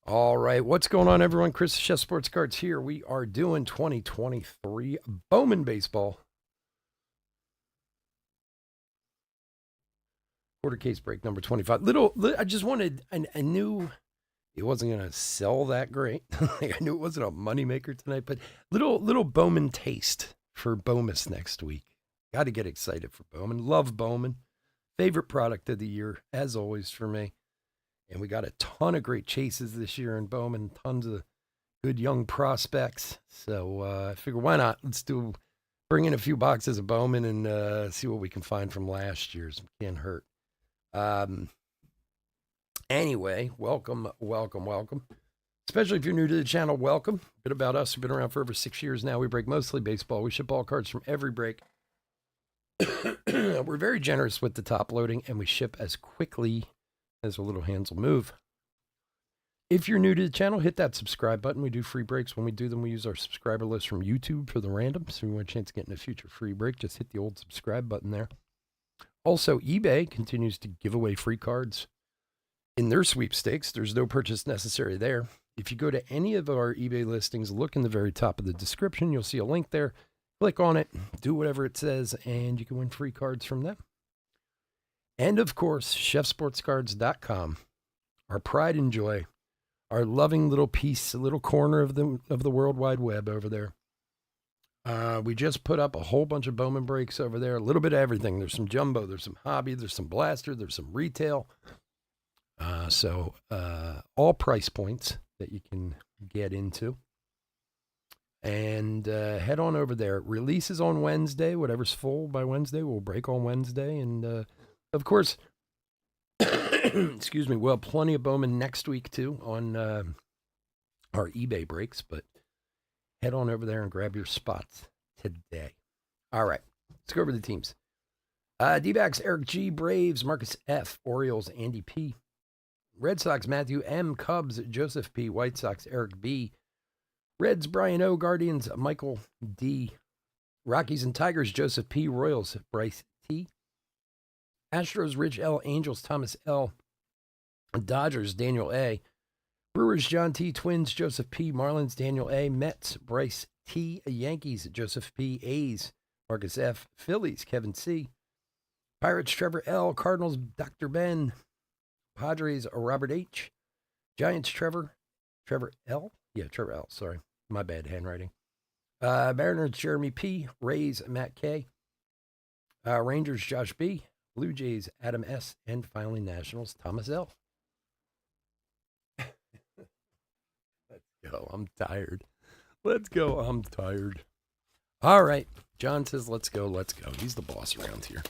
All right, what's going on, everyone? Chris Chef Sports Cards here. We are doing 2023 Bowman baseball quarter case break number 25. I just wanted. I knew it wasn't going to sell that great. I knew it wasn't a moneymaker tonight, but little Bowman taste for Bowmas next week. Got to get excited for Bowman. Love Bowman. Favorite product of the year, as always for me. And we got a ton of great chases this year in Bowman. Tons of good young prospects. So I figure why not? Bring in a few boxes of Bowman and see what we can find from last year's. Can't hurt. Um, anyway, welcome. Especially if you're new to the channel, welcome. A bit about us. We've been around for over 6 years now. We break mostly baseball. We ship all cards from every break. We're very generous with the top loading, and we ship as quickly as our little hands will move. If you're new to the channel, hit that subscribe button. We do free breaks. When we do them, we use our subscriber list from YouTube for the random. So if you want a chance of getting a future free break, just hit the old subscribe button there. Also, eBay continues to give away free cards in their sweepstakes. There's no purchase necessary there. If you go to any of our eBay listings, look in the very top of the description. You'll see a link there. Click on it, do whatever it says, and you can win free cards from them. And of course, chefsportscards.com, our pride and joy, our loving little piece, a little corner of the World Wide Web over there. We just put up a whole bunch of Bowman breaks over there, a little bit of everything. There's some jumbo, there's some hobby, there's some blaster, there's some retail. So all price points that you can get into. And head on over there. Releases on Wednesday. Whatever's full by Wednesday, we'll break on Wednesday. And of course, excuse me, we'll have plenty of Bowman next week too on our eBay breaks. But head on over there and grab your spots today. All right, let's go over the teams. D-backs, Eric G. Braves, Marcus F. Orioles, Andy P. Red Sox, Matthew M. Cubs, Joseph P. White Sox, Eric B. Reds, Brian O. Guardians, Michael D. Rockies and Tigers, Joseph P. Royals, Bryce T. Astros, Rich L. Angels, Thomas L. Dodgers, Daniel A. Brewers, John T. Twins, Joseph P. Marlins, Daniel A. Mets, Bryce T. Yankees, Joseph P. A's, Marcus F. Phillies, Kevin C. Pirates, Trevor L. Cardinals, Dr. Ben. Padres, Robert H. Giants, Trevor L. Yeah, Trevor L. Sorry, my bad handwriting. Mariners, Jeremy P. Rays, Matt K. Rangers, Josh B. Blue Jays, Adam S. And finally, Nationals, Thomas L. Let's go. I'm tired. Let's go. I'm tired. All right. John says, let's go. Let's go. He's the boss around here.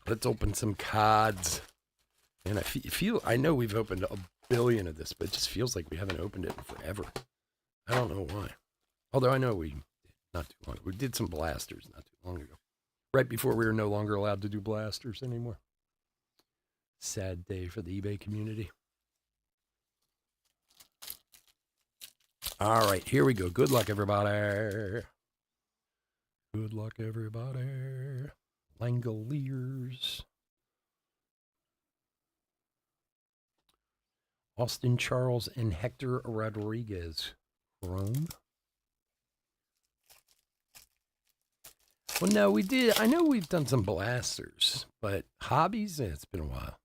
Let's open some cards. And I know we've opened a billion of this, but it just feels like we haven't opened it in forever. I don't know why. Although I know we did some blasters not too long ago. Right before we were no longer allowed to do blasters anymore. Sad day for the eBay community. All right, here we go. Good luck, everybody. Good luck, everybody. Langoliers. Austin Charles and Hector Rodriguez. Chrome. Well, no, we did. I know we've done some blasters, but hobbies, it's been a while.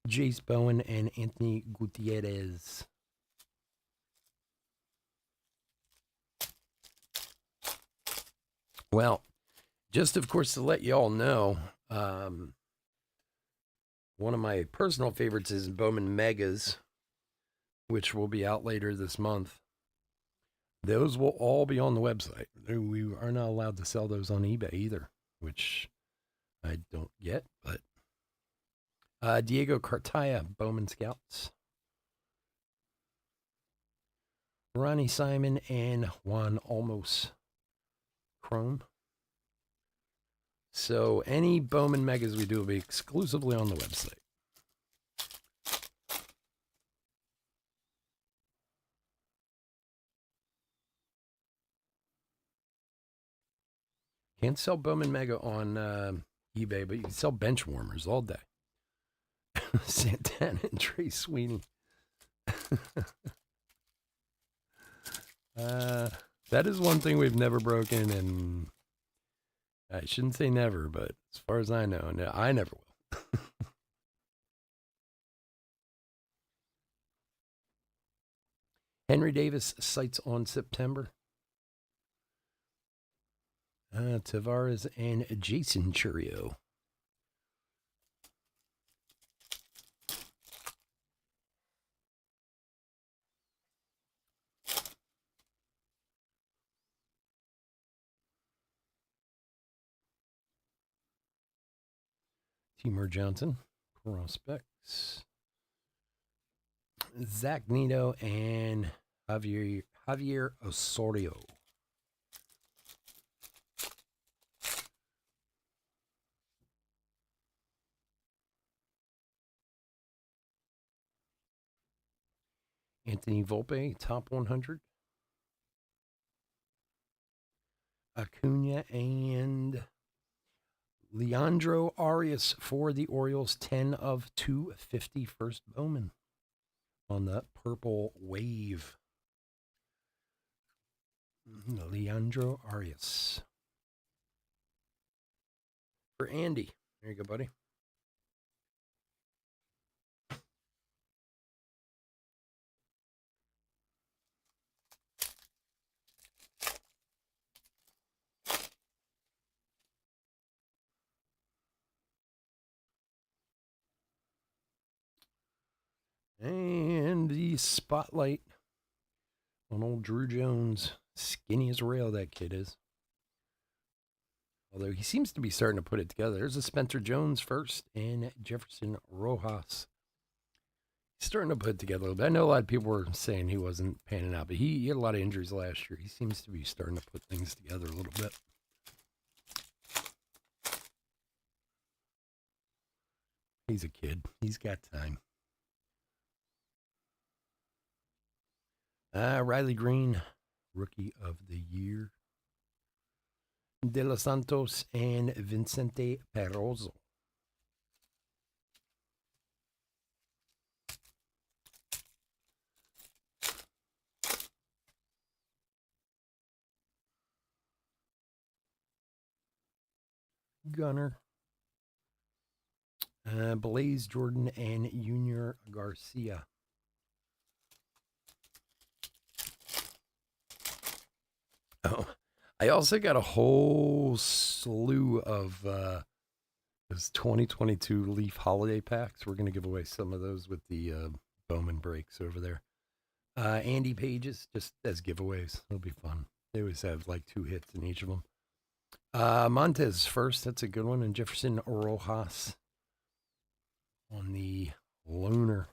Jace Bowen and Anthony Gutierrez. Well, just, of course, to let you all know, one of my personal favorites is Bowman Megas, which will be out later this month. Those will all be on the website. We are not allowed to sell those on eBay either, which I don't get, but Diego Cartaya, Bowman Scouts. Ronnie Simon and Juan Olmos, Chrome. So any Bowman Megas we do will be exclusively on the website. Can't sell Bowman Mega on eBay, but you can sell bench warmers all day. Santana and Trey Sweeney. That is one thing we've never broken, and I shouldn't say never, but as far as I know, no, I never will. Henry Davis sights on September. Tavares and Jason Churio. Timur Johnson, prospects. Zach Nito and Javier Osorio. Anthony Volpe, top 100. Acuna and Leandro Arias for the Orioles, 10 of 250 first Bowman on the purple wave. Leandro Arias. For Andy. There you go, buddy. And the spotlight on old Drew Jones. Skinny as a rail, that kid is. Although he seems to be starting to put it together. There's a Spencer Jones first and Jefferson Rojas. He's starting to put it together a little bit. I know a lot of people were saying he wasn't panning out, but he had a lot of injuries last year. He seems to be starting to put things together a little bit. He's a kid. He's got time. Riley Green, Rookie of the Year. De Los Santos and Vicente Perozo. Gunner. Blaze Jordan and Junior Garcia. Oh, I also got a whole slew of those 2022 Leaf holiday packs. We're going to give away some of those with the Bowman breaks over there. Andy Pages, just as giveaways. It'll be fun. They always have like 2 hits in each of them. Montez first. That's a good one. And Jefferson Rojas on the loner.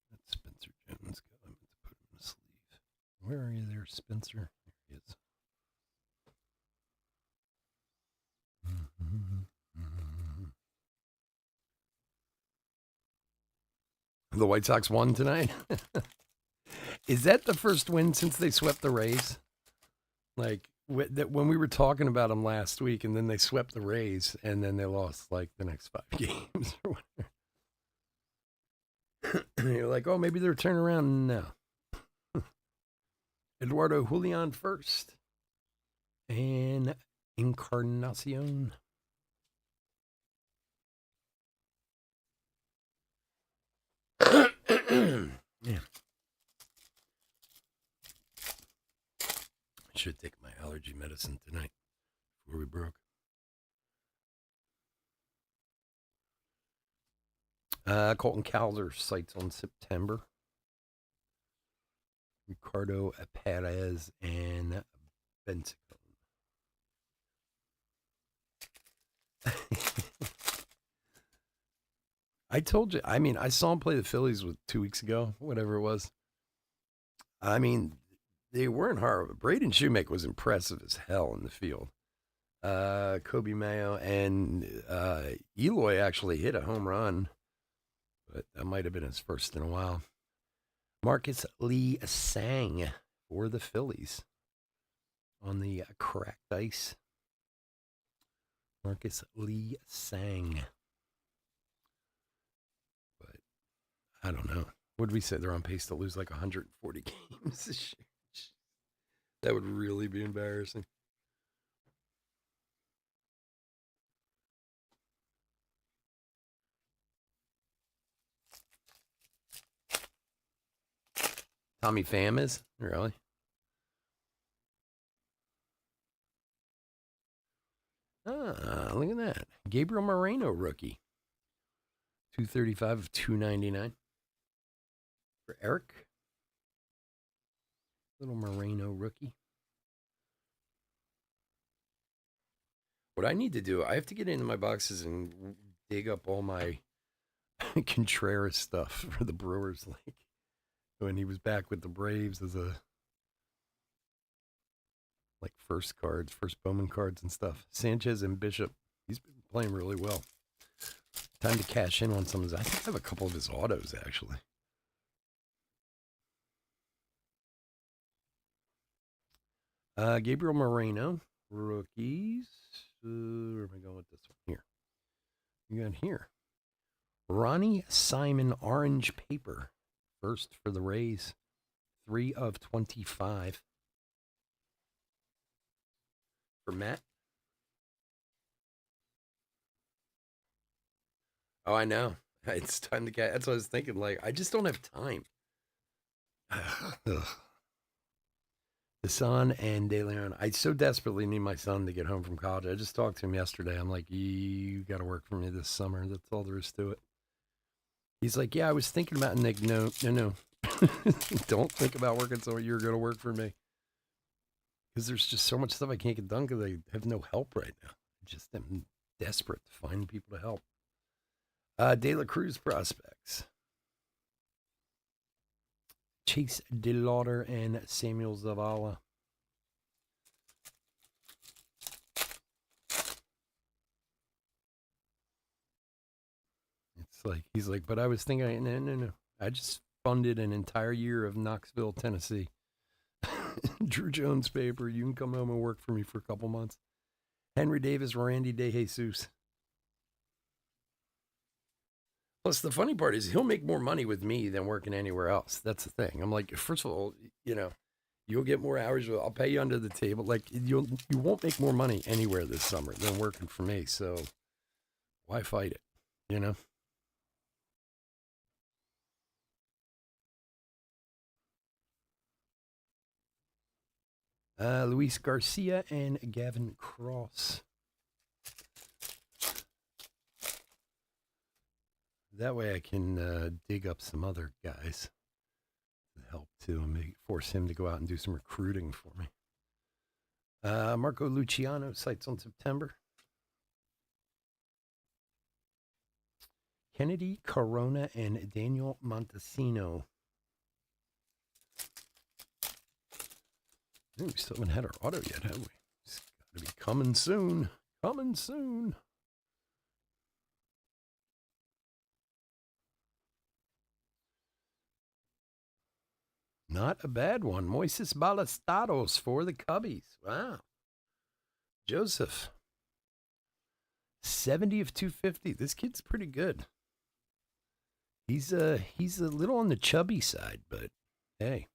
That's Spencer Jones. I meant to put him in a sleeve. Where are you there, Spencer? There he is. The White Sox won tonight. Is that the first win since they swept the Rays? Like when we were talking about them last week, and then they swept the Rays, and then they lost like the next 5 games or whatever. You're like, oh, maybe they're turning around. No. Eduardo Julian first, and Encarnacion. Yeah. I should take my allergy medicine tonight before we broke. Colton Cowser sights on September. Ricardo Perez and Benson. I told you. I mean, I saw him play the Phillies 2 weeks ago, whatever it was. I mean, they weren't horrible. Braden Shoemaker was impressive as hell in the field. Kobe Mayo, and Eloy actually hit a home run, but that might have been his first in a while. Marcus Lee Sang for the Phillies on the cracked ice. Marcus Lee Sang. But I don't know. What did we say? They're on pace to lose like 140 games this year. That would really be embarrassing. Tommy Pham is? Really? Look at that. Gabriel Moreno rookie. 235 of 299 for Eric. Little Moreno rookie. What I need to do, I have to get into my boxes and dig up all my Contreras stuff for the Brewers. Like when he was back with the Braves as a like first Bowman cards and stuff. Sanchez and Bishop, he's been playing really well. Time to cash in on some of his. I think I have a couple of his autos actually. Gabriel Moreno, rookies. Where am I going with this one? Here. You got here. Ronnie Simon, orange paper. First for the Rays. 3 of 25. For Matt. Oh, I know. It's time to get. That's what I was thinking. Like, I just don't have time. The son and De Leon. I so desperately need my son to get home from college. I just talked to him yesterday. I'm like, you got to work for me this summer. That's all there is to it. He's like, yeah, I was thinking about it. Nick, no. Don't think about working so you're going to work for me. Because there's just so much stuff I can't get done because I have no help right now. I just am desperate to find people to help. De La Cruz prospects. Chase DeLauder and Samuel Zavala. It's like, he's like, but I was thinking, no. I just funded an entire year of Knoxville, Tennessee. Drew Jones paper. You can come home and work for me for a couple months. Henry Davis, Randy DeJesus. Plus, the funny part is he'll make more money with me than working anywhere else. That's the thing. I'm like, first of all, you'll get more hours. I'll pay you under the table. Like you won't make more money anywhere this summer than working for me. So why fight it? Luis Garcia and Gavin Cross. That way I can dig up some other guys to help too and force him to go out and do some recruiting for me. Marco Luciano sights on September. Kennedy Corona and Daniel Montesino. We still haven't had our auto yet, have we? It's got to be coming soon. Coming soon. Not a bad one. Moises Ballestados for the Cubbies. Wow. Joseph. 70 of 250. This kid's pretty good. He's a little on the chubby side, but hey.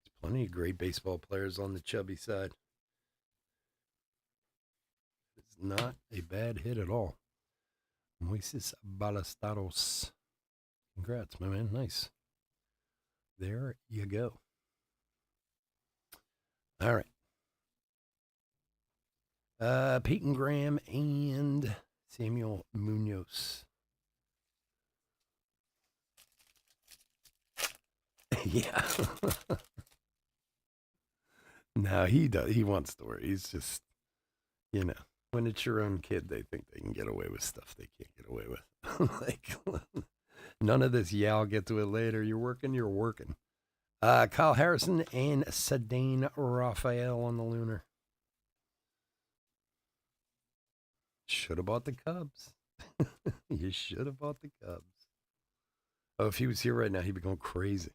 There's plenty of great baseball players on the chubby side. It's not a bad hit at all. Moises Ballestados. Congrats, my man. Nice. There you go. All right. Peyton Graham and Samuel Munoz. Yeah. No, he does. He wants to work. He's just, when it's your own kid, they think they can get away with stuff they can't get away with. Like, none of this, I'll get to it later. You're working. Kyle Harrison and Sedane Raphael on the Lunar. Should have bought the Cubs. You should have bought the Cubs. Oh, if he was here right now, he'd be going crazy.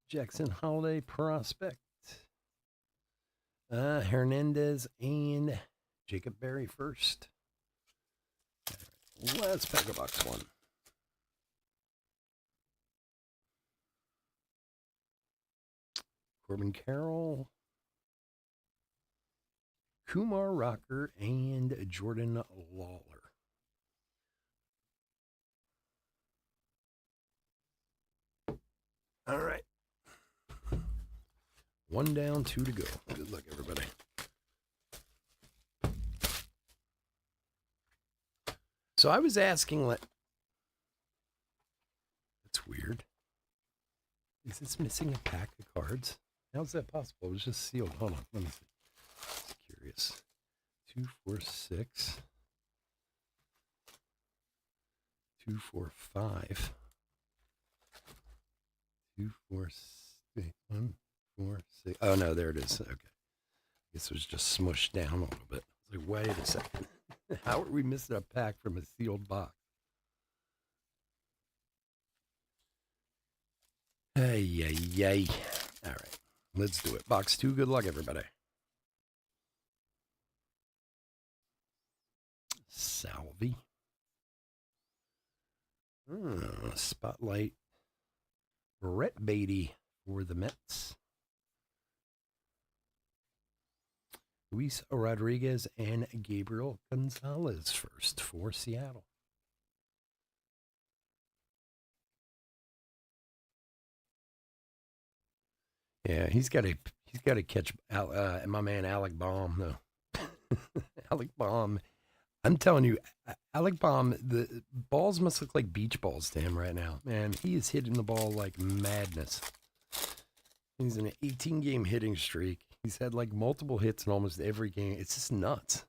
Jackson Holiday prospect. Hernandez and Jacob Berry first. Let's pack a box one. Corbin Carroll, Kumar Rocker, and Jordan Lawler. All right. One down, two to go. Good luck, everybody. So I was asking, that's weird. Is this missing a pack of cards? How's that possible? It was just sealed. Hold on. Let me see. Just curious. 2, 4, 6. 2, 4, 5. 2, 4, 6. 1, 4, 6. Oh, no, there it is. Okay. I guess it was just smushed down a little bit. I was like, wait a second. How are we missing a pack from a sealed box? Hey. All right. Let's do it. Box 2. Good luck, everybody. Salvi. Spotlight. Brett Beatty for the Mets. Luis Rodriguez and Gabriel Gonzalez first for Seattle. Yeah, he's got to catch my man Alec Baum though. Alec Baum, I'm telling you, Alec Baum, the balls must look like beach balls to him right now. Man, he is hitting the ball like madness. He's in an 18-game hitting streak. He's had like multiple hits in almost every game. It's just nuts.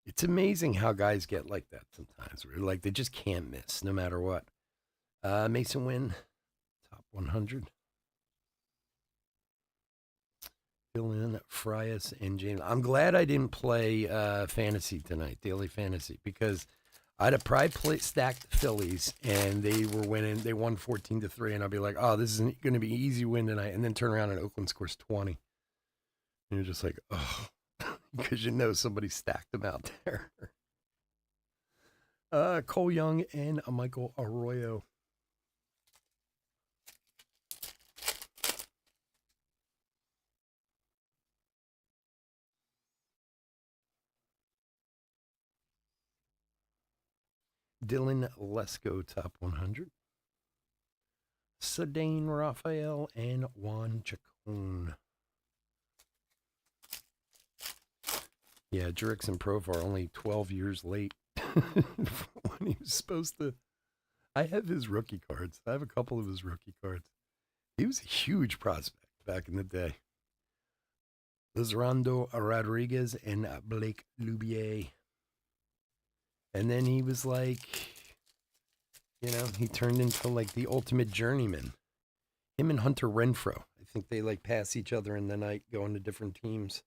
It's amazing how guys get like that sometimes. Where like they just can't miss no matter what. Mason Wynn, top 100. Fill in Frias and James. I'm glad I didn't play fantasy tonight, daily fantasy, because I'd have probably stacked the Phillies and they were winning. They won 14-3, and I'd be like, oh, this isn't going to be an easy win tonight. And then turn around and Oakland scores 20. And you're just like, oh, because you know somebody stacked them out there. Cole Young and Michael Arroyo. Dylan Lesko, top 100. Cedane Raphael and Juan Chacon. Yeah, Jurickson Profar only 12 years late when he was supposed to. I have his rookie cards. I have a couple of his rookie cards. He was a huge prospect back in the day. Lizardo Rodriguez and Blake Lubier. And then he was like, he turned into like the ultimate journeyman. Him and Hunter Renfroe. I think they like pass each other in the night, going to different teams.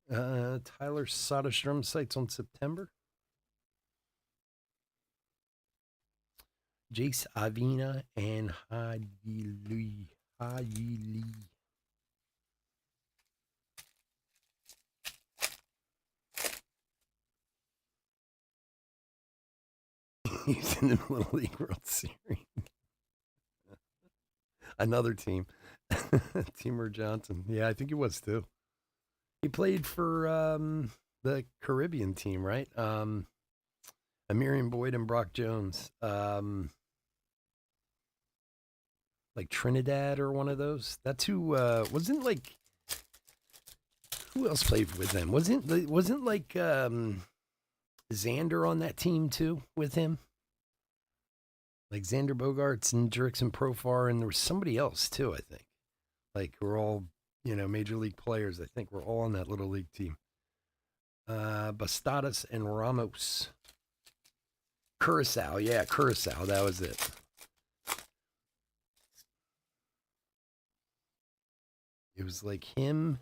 Tyler Soderstrom sights on September. Jace Avina and Haji Lee. He's in the Little League World Series. Another team. Teamer Johnson. Yeah, I think he was too. He played for the Caribbean team, right? Amirian Boyd and Brock Jones. Like Trinidad or one of those. That's who wasn't like. Who else played with them? Wasn't like Xander on that team too with him? Like Xander Bogaerts and Jurickson Profar, and there was somebody else too, I think. Like we're all major league players. I think we're all on that little league team. Bastadas and Ramos. Curacao, yeah, Curacao. That was it. It was like him,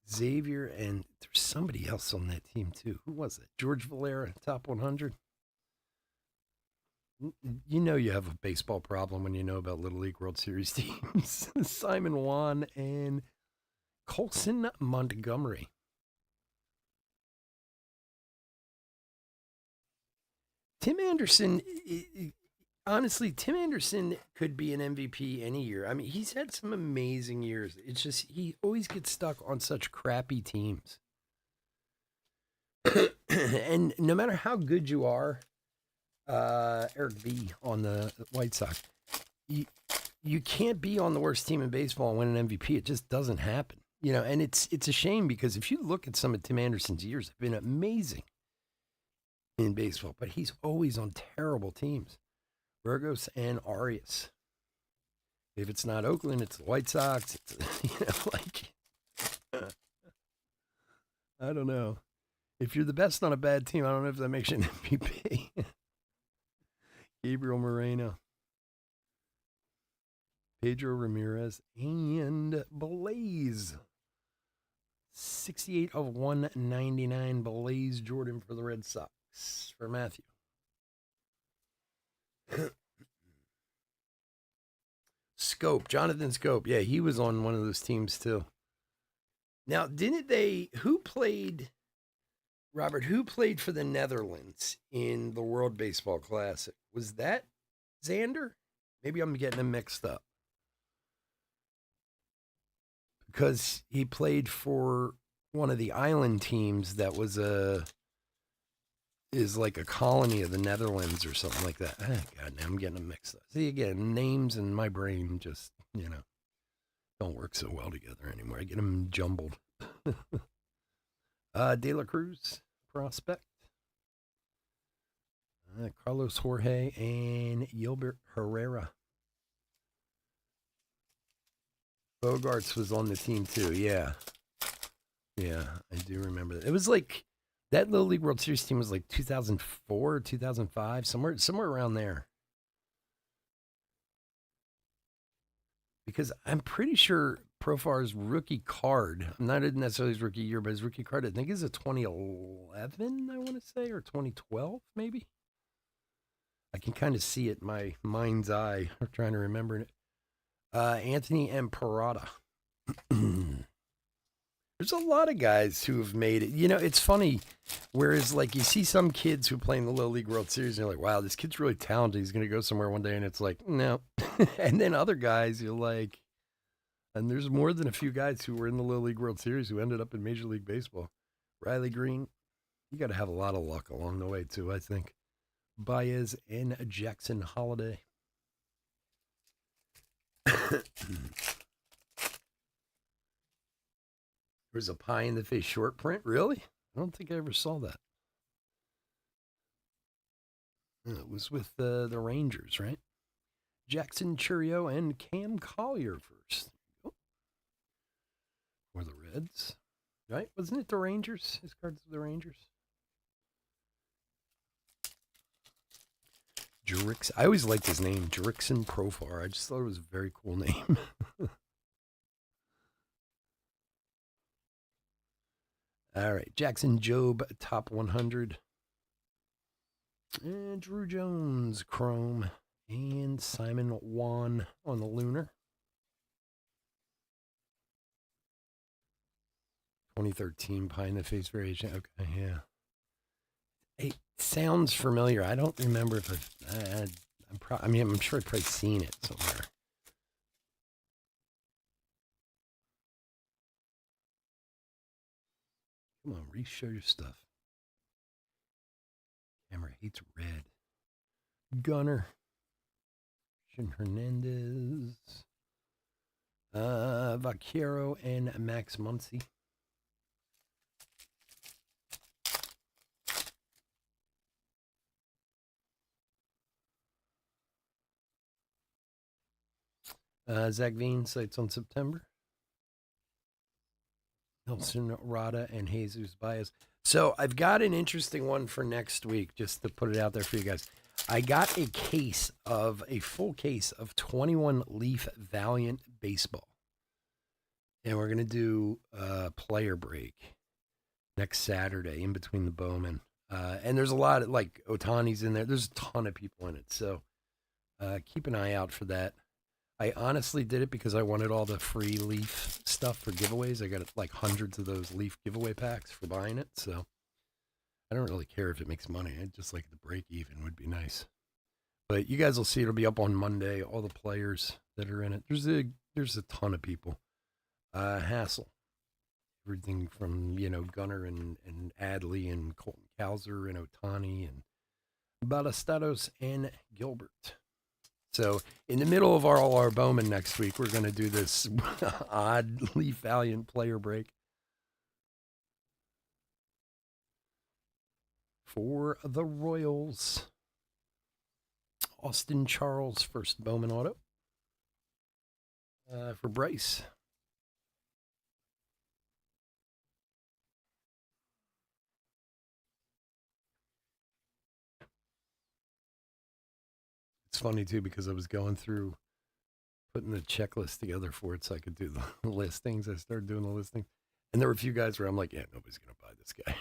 Xavier, and there's somebody else on that team too. Who was it? George Valera, top 100. You know you have a baseball problem when you know about Little League World Series teams. Simon Juan and Colson Montgomery. Tim Anderson, honestly, Tim Anderson could be an MVP any year. I mean, he's had some amazing years. It's just he always gets stuck on such crappy teams. And no matter how good you are, Eric B on the White Sox, you, you can't be on the worst team in baseball and win an MVP. It just doesn't happen. And it's a shame because if you look at some of Tim Anderson's years, have been amazing in baseball, but he's always on terrible teams. Burgos and Arias. If it's not Oakland, it's the White Sox. It's, I don't know. If you're the best on a bad team, I don't know if that makes you an MVP. Gabriel Moreno, Pedro Ramirez, and Blaze. 68 of 199, Blaze Jordan for the Red Sox. For Matthew. Scope, Jonathan Scope. Yeah, he was on one of those teams too. Now, who played, Robert, who played for the Netherlands in the World Baseball Classic? Was that Xander? Maybe I'm getting them mixed up. Because he played for one of the island teams that is like a colony of the Netherlands or something like that. Oh, God, now I'm getting them mixed up. See, again, names in my brain just, don't work so well together anymore. I get them jumbled. De La Cruz, prospect. Carlos Jorge and Gilbert Herrera. Bogarts was on the team too. Yeah. Yeah, I do remember that. It was like that Little League World Series team was like 2004, 2005, somewhere around there. Because I'm pretty sure Profar's rookie card, not necessarily his rookie year, but his rookie card, I think is a 2011, I want to say, or 2012, maybe. I can kind of see it in my mind's eye. I'm trying to remember it. Anthony M. Parada. There's a lot of guys who have made it. It's funny. Whereas, like, you see some kids who play in the Little League World Series, and you're like, wow, this kid's really talented. He's going to go somewhere one day. And it's like, no. And then other guys, you're like, and there's more than a few guys who were in the Little League World Series who ended up in Major League Baseball. Riley Green, you got to have a lot of luck along the way, too, I think. Baez and Jackson Holiday. There's a pie in the face short print. Really? I don't think I ever saw that. It was with the Rangers, right? Jackson Churio and Cam Collier first. Oh. Or the Reds, right? Wasn't it the Rangers? His cards were the Rangers. I always liked his name, Jurickson Profar. I just thought it was a very cool name. All right, Jackson Jobe, top 100. And Drew Jones, Chrome. And Simon Juan on the Lunar. 2013 Pie in the Face variation. Okay, yeah. It sounds familiar. I don't remember if I'm sure I've probably seen it somewhere. Come on, Reese, show your stuff. Camera hates red. Gunner. Hernandez. Vaquero and Max Muncy. Zach Veen sights on September. Nelson Rada and Jesus Baez. So I've got an interesting one for next week, just to put it out there for you guys. I got a full case of 21 Leaf Valiant Baseball. And we're going to do a player break next Saturday in between the Bowman. And there's a lot of, like, Otani's in there. There's a ton of people in it. So keep an eye out for that. I honestly did it because I wanted all the free Leaf stuff for giveaways. I got like hundreds of those Leaf giveaway packs for buying it. So I don't really care if it makes money. I'd just like the break even would be nice. But you guys will see it'll be up on Monday, all the players that are in it. There's a ton of people. Hassel. Everything from, Gunnar and Adley and Colton Cowser and Otani and Ballesteros and Gilbert. So in the middle of all our Bowman next week, we're going to do this odd Leaf Valiant player break for the Royals. Austin Charles, first Bowman auto for Bryce. It's funny, too, because I was going through putting the checklist together for it so I could do the listings. I started doing the listing. And there were a few guys where I'm like, yeah, nobody's going to buy this guy.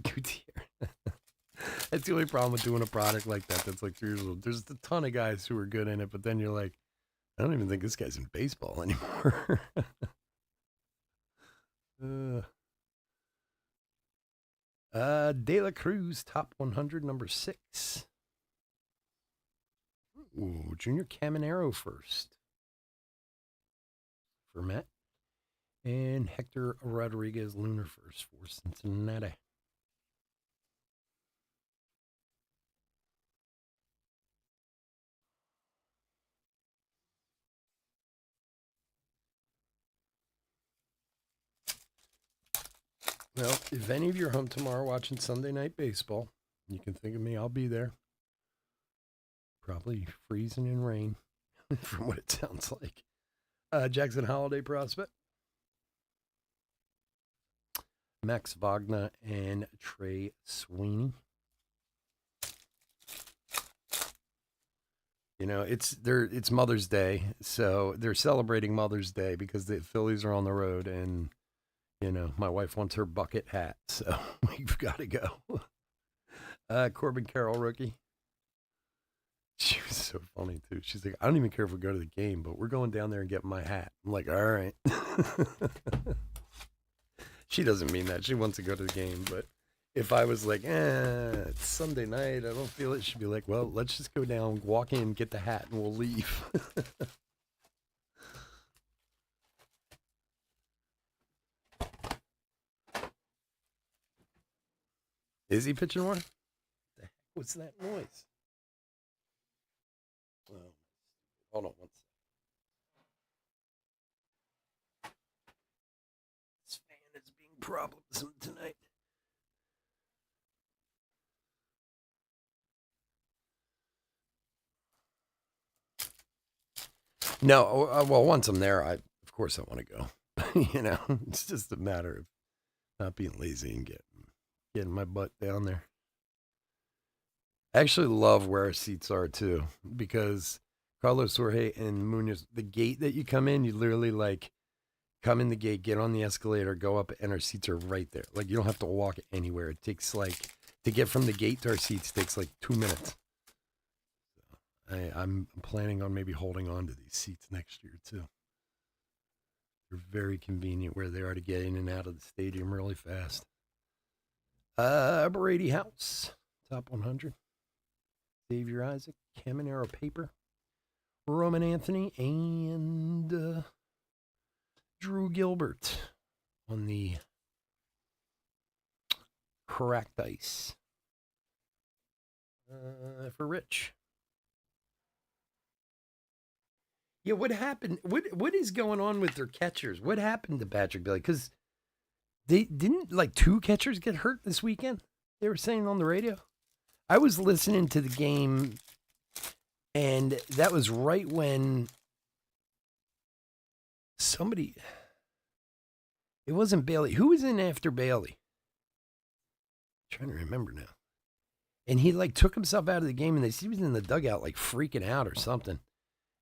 Gutierrez. That's the only problem with doing a product like that that's like 3 years old. There's a ton of guys who are good in it, but then you're like, I don't even think this guy's in baseball anymore. De La Cruz, top 100, number 6. Ooh, Junior Caminero first for Matt. And Hector Rodriguez Lunar first for Cincinnati. Well, if any of you are home tomorrow watching Sunday Night Baseball, you can think of me. I'll be there. Probably freezing in rain, from what it sounds like. Jackson Holiday prospect. Max Wagner and Trey Sweeney. It's Mother's Day, so they're celebrating Mother's Day because the Phillies are on the road, and my wife wants her bucket hat, so we've got to go. Corbin Carroll, rookie. She was so funny, too. She's like, I don't even care if we go to the game, but we're going down there and getting my hat. I'm like, all right. She doesn't mean that. She wants to go to the game, but if I was like, it's Sunday night, I don't feel it, she'd be like, well, let's just go down, walk in, get the hat, and we'll leave. Is he pitching more? What the heck was that noise? Hold on one second. This fan is being problems tonight. No, well, once I'm there, of course I want to go. It's just a matter of not being lazy and getting my butt down there. I actually love where our seats are too, because Carlos Jorge and Munoz, the gate that you come in, you literally like come in the gate, get on the escalator, go up, and our seats are right there. Like, you don't have to walk anywhere. It takes to get from the gate to our seats takes like 2 minutes. I'm planning on maybe holding on to these seats next year too. They're very convenient where they are to get in and out of the stadium really fast. Brady House, top 100. Xavier Isaac, Caminero Paper, Roman Anthony, and Drew Gilbert on the cracked ice for Rich. Yeah, what happened? What is going on with their catchers? What happened to Patrick Bailey? Because they didn't, like, 2 catchers get hurt this weekend. They were saying on the radio. I was listening to the game, and that was right when It wasn't Bailey. Who was in after Bailey? I'm trying to remember now. And he like took himself out of the game, and he was in the dugout like freaking out or something.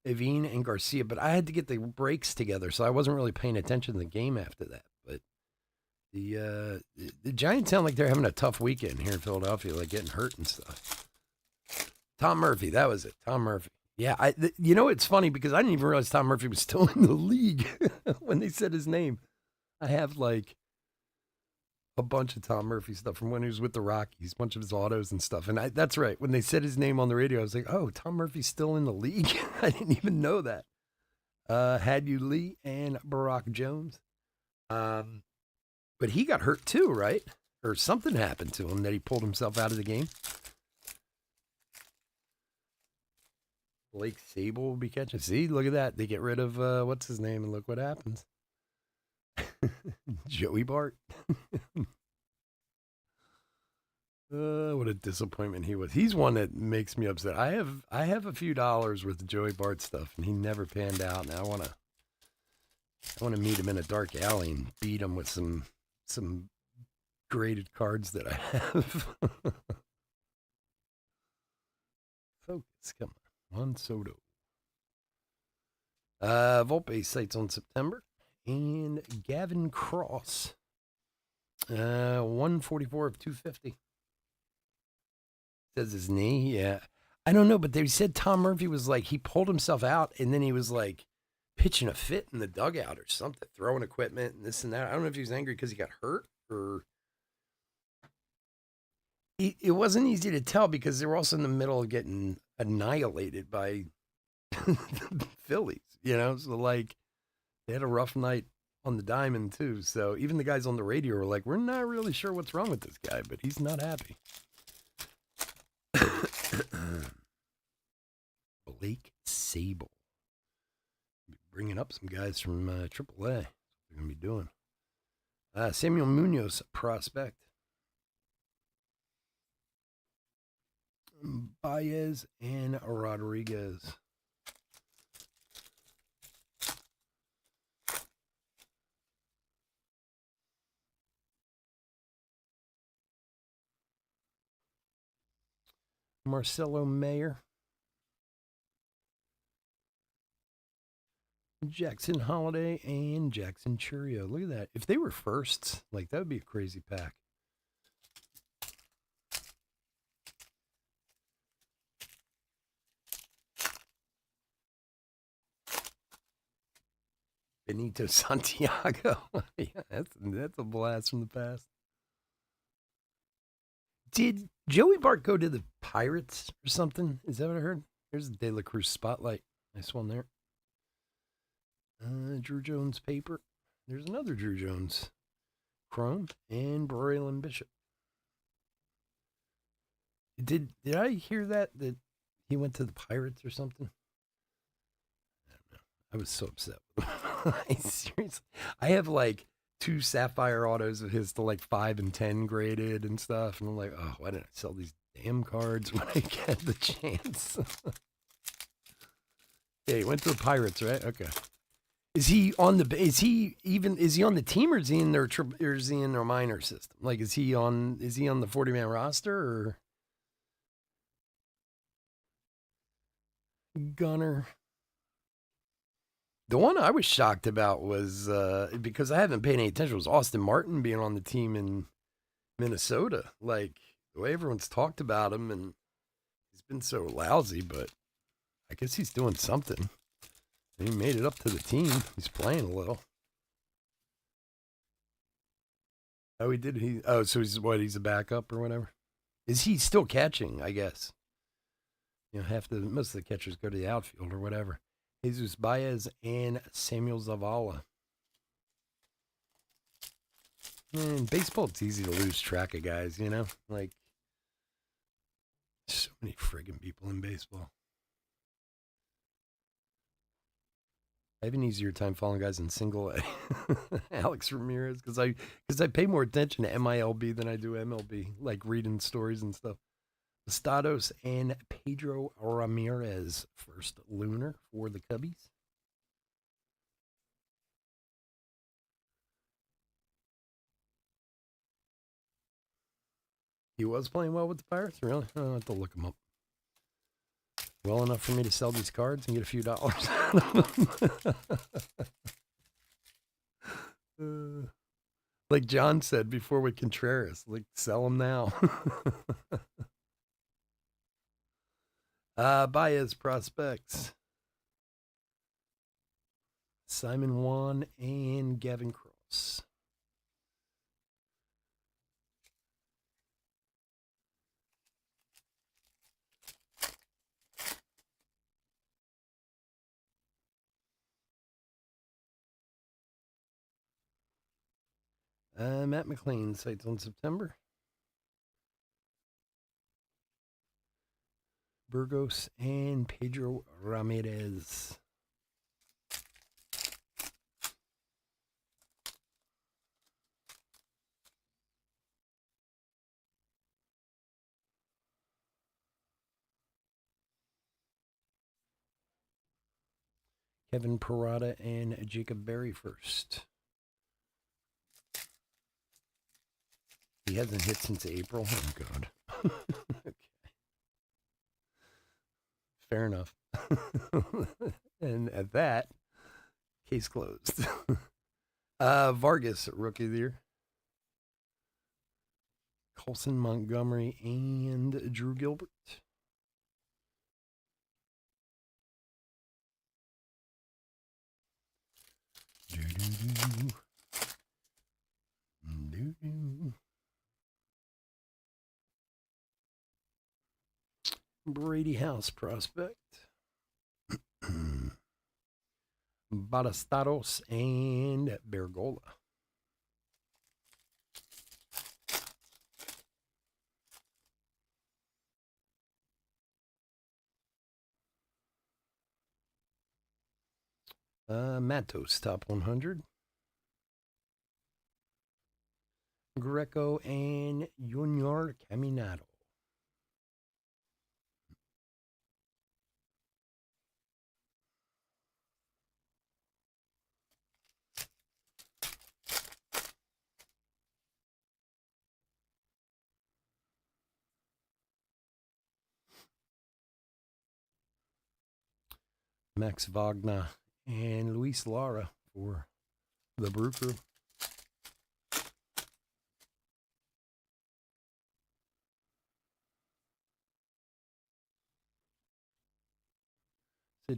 Evine and Garcia, but I had to get the breaks together, so I wasn't really paying attention to the game after that. But the Giants sound like they're having a tough weekend here in Philadelphia, like getting hurt and stuff. Tom Murphy, that was it. Tom Murphy. Yeah, it's funny because I didn't even realize Tom Murphy was still in the league when they said his name. I have like a bunch of Tom Murphy stuff from when he was with the Rockies, a bunch of his autos and stuff. And that's right. When they said his name on the radio, I was like, oh, Tom Murphy's still in the league? I didn't even know that. Had you Lee and Barack Jones. But he got hurt too, right? Or something happened to him that he pulled himself out of the game. Blake Sable will be catching. See, look at that. They get rid of, what's his name, and look what happens. Joey Bart. What a disappointment he was. He's one that makes me upset. I have a few dollars worth of Joey Bart stuff, and he never panned out. And I want to meet him in a dark alley and beat him with some graded cards that I have. Focus, come on. Juan Soto. Volpe sights on September. And Gavin Cross. 144 of 250. Says his knee, yeah. I don't know, but they said Tom Murphy was like, he pulled himself out, and then he was like pitching a fit in the dugout or something, throwing equipment and this and that. I don't know if he was angry because he got hurt or... It wasn't easy to tell because they were also in the middle of getting annihilated by the Phillies, So, like, they had a rough night on the diamond, too. So even the guys on the radio were like, we're not really sure what's wrong with this guy, but he's not happy. Blake Sable. Bringing up some guys from AAA. What they're going to be doing. Samuel Munoz, prospect. Baez and Rodriguez. Marcelo Mayer. Jackson Holiday and Jackson Churio. Look at that. If they were firsts, like that would be a crazy pack. Benito Santiago. Yeah, that's a blast from the past. Did Joey Bart go to the Pirates or something? Is that what I heard? Here's the De La Cruz spotlight. Nice one there. Drew Jones paper. There's another Drew Jones chrome and Braylon Bishop. Did I hear that he went to the Pirates or something? I don't know. I was so upset. Seriously, I have like 2 sapphire autos of his to like 5 and 10 graded and stuff, and I'm like, oh, why didn't I sell these damn cards when I get the chance? Yeah, he went to the Pirates, right? Okay. Is he on the team, or is he in their minor system? Like, is he on the 40-man roster or Gunner? The one I was shocked about was because I haven't paid any attention, was Austin Martin being on the team in Minnesota. Like, the way everyone's talked about him, and he's been so lousy, but I guess he's doing something. He made it up to the team. He's playing a little. Oh, he did. So he's a backup or whatever. Is he still catching? I guess. Most of the catchers go to the outfield or whatever. Jesus Baez and Samuel Zavala. In baseball, it's easy to lose track of guys. Like so many friggin' people in baseball. I have an easier time following guys in single A. Alex Ramirez, because I pay more attention to MILB than I do MLB, like reading stories and stuff. Estados and Pedro Ramirez, first lunar for the Cubbies. He was playing well with the Pirates? Really? I'll have to look him up. Well enough for me to sell these cards and get a few dollars out of them. Like John said before with Contreras, like sell them now. Baez prospects. Simon Wan and Gavin Cross. Matt McLean, sights on September. Burgos and Pedro Ramirez. Kevin Parada and Jacob Berry first. He hasn't hit since April. Oh, God. Okay. Fair enough. And at that, case closed. Vargas, rookie of the year. Colson Montgomery and Drew Gilbert. Brady House prospect. Badastaros and Bergola. Matos, top 100. Greco and Junior Caminado. Max Wagner and Luis Lara for the Brew Crew.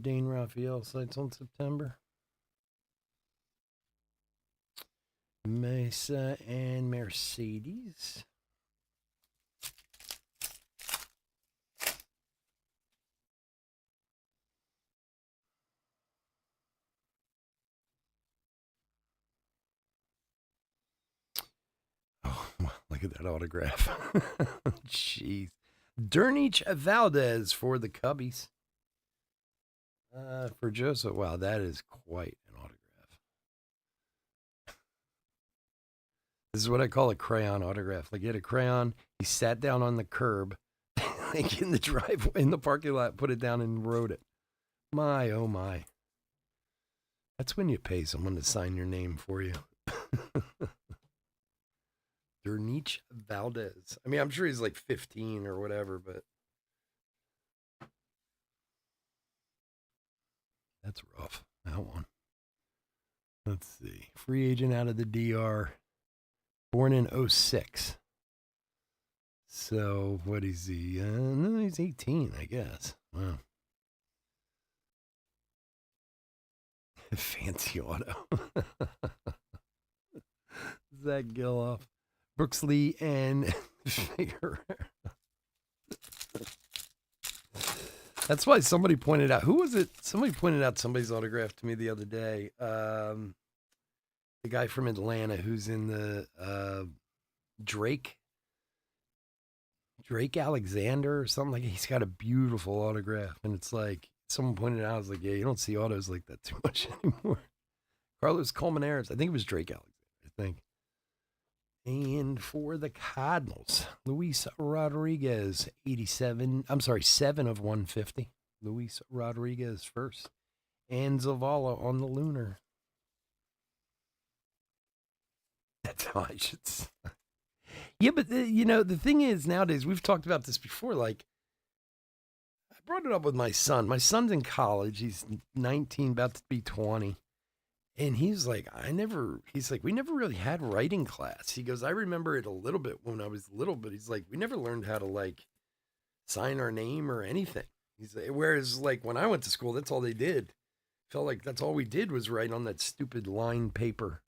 Dane Raphael, sights on September. Mesa and Mercedes. Oh, look at that autograph. Jeez. Dernich Valdez for the Cubbies. For Joseph, wow, that is quite an autograph. This is what I call a crayon autograph. Like, he had a crayon, he sat down on the curb, like in the driveway, in the parking lot, put it down and wrote it. My, oh my. That's when you pay someone to sign your name for you. Dernich Valdez. I mean, I'm sure he's like 15 or whatever, but that's rough. That one. Let's see. Free agent out of the DR. Born in 06. So, what is he? No, he's 18, I guess. Wow. Fancy auto. Zach Gilloff. Brooks Lee and Figueroa. That's why somebody pointed out, who was it? Somebody pointed out somebody's autograph to me the other day. The guy from Atlanta who's in the Drake Alexander or something like that. He's got a beautiful autograph. And it's like, someone pointed out, I was like, yeah, you don't see autos like that too much anymore. Carlos Colmenares. I think it was Drake Alexander, I think. And for the Cardinals, Luis Rodriguez, 87. I'm sorry, 7 of 150. Luis Rodriguez first. And Zavala on the Lunar. That's how I should say. Yeah, but the thing is nowadays, we've talked about this before. Like, I brought it up with my son. My son's in college. He's 19, about to be 20. And he's like, we never really had writing class. He goes, I remember it a little bit when I was little, but he's like, we never learned how to like sign our name or anything. He's like, whereas like when I went to school, that's all they did. Felt like that's all we did was write on that stupid lined paper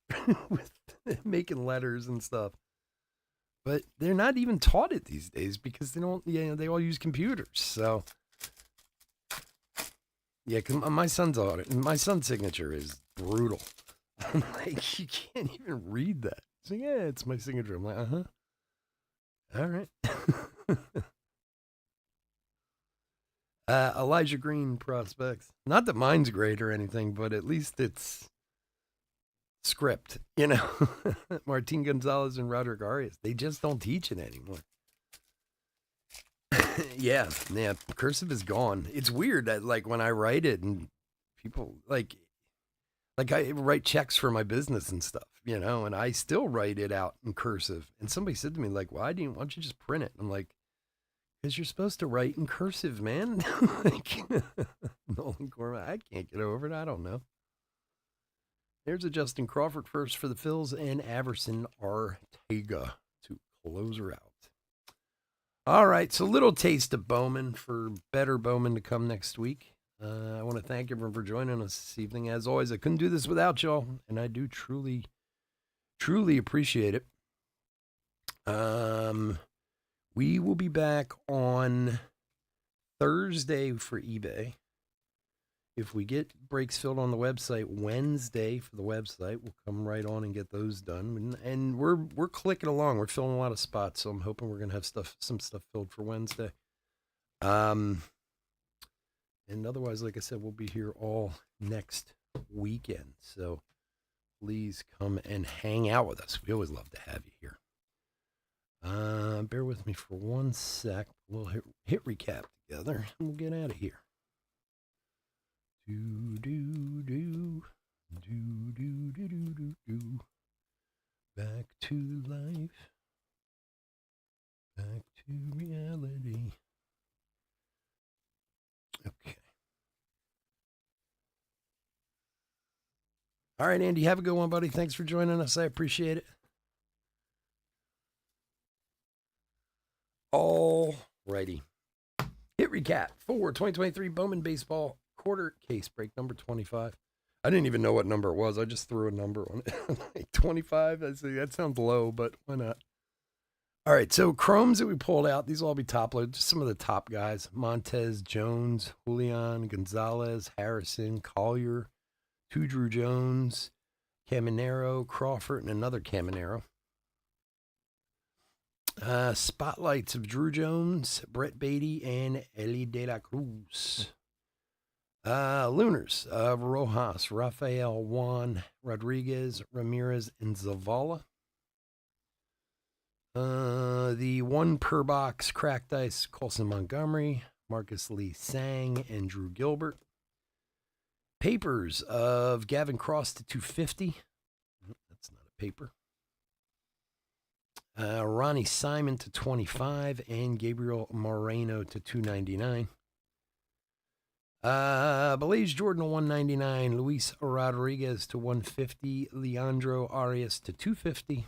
with making letters and stuff. But they're not even taught it these days because they don't, they all use computers. So yeah, my son's signature is brutal. I'm like, you can't even read that. So yeah, it's my signature. I'm like, all right. Elijah Green prospects. Not that mine's great or anything, but at least it's script. Martin Gonzalez and Roderick Arias. They just don't teach it anymore. yeah, cursive is gone. It's weird that like when I write it and people like I write checks for my business and stuff, and I still write it out in cursive. And somebody said to me like, why don't you just print it? I'm like, because you're supposed to write in cursive, man. Like, Nolan Corman, I can't get over it. I don't know. There's a Justin Crawford first for the Phils and Averson Arteaga to close her out. All right, so little taste of Bowman for better Bowman to come next week. I want to thank everyone for joining us this evening. As always, I couldn't do this without y'all, and I do truly, truly appreciate it. We will be back on Thursday for eBay. If we get breaks filled on the website, Wednesday for the website, we'll come right on and get those done. And we're clicking along. We're filling a lot of spots, so I'm hoping we're gonna have some stuff filled for Wednesday. And otherwise, like I said, we'll be here all next weekend. So please come and hang out with us. We always love to have you here. Bear with me for 1 sec. We'll hit recap together and we'll get out of here. Back to life. Back to reality. Okay. All right, Andy, have a good one, buddy. Thanks for joining us. I appreciate it. All righty. Hit recap for 2023 Bowman Baseball quarter case break number 25. I didn't even know what number it was. I just threw a number on it. Like 25. I say that sounds low, but why not? All right, so chromes that we pulled out, these will all be top load. Just some of the top guys. Montez, Jones, Julian, Gonzalez, Harrison, Collier, two Drew Jones, Caminero, Crawford, and another Caminero. Spotlights of Drew Jones, Brett Beatty, and Eli De La Cruz. Lunars of Rojas, Rafael, Juan, Rodriguez, Ramirez, and Zavala. The one per box cracked ice, Colson Montgomery, Marcus Lee Sang, and Drew Gilbert. Papers of Gavin Cross to 250. That's not a paper. Ronnie Simon to 25 and Gabriel Moreno to 299. Blaze Jordan to 199, Luis Rodriguez to 150, Leandro Arias to 250.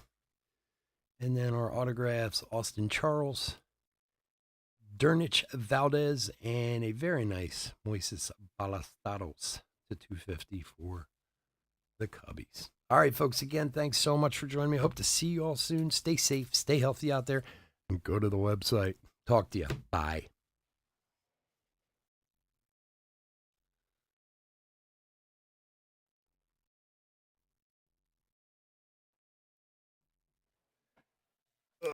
And then our autographs, Austin Charles, Dernich Valdez, and a very nice Moises Ballestaros to 250 for the Cubbies. All right, folks, again, thanks so much for joining me. Hope to see you all soon. Stay safe, stay healthy out there, and go to the website. Talk to you. Bye.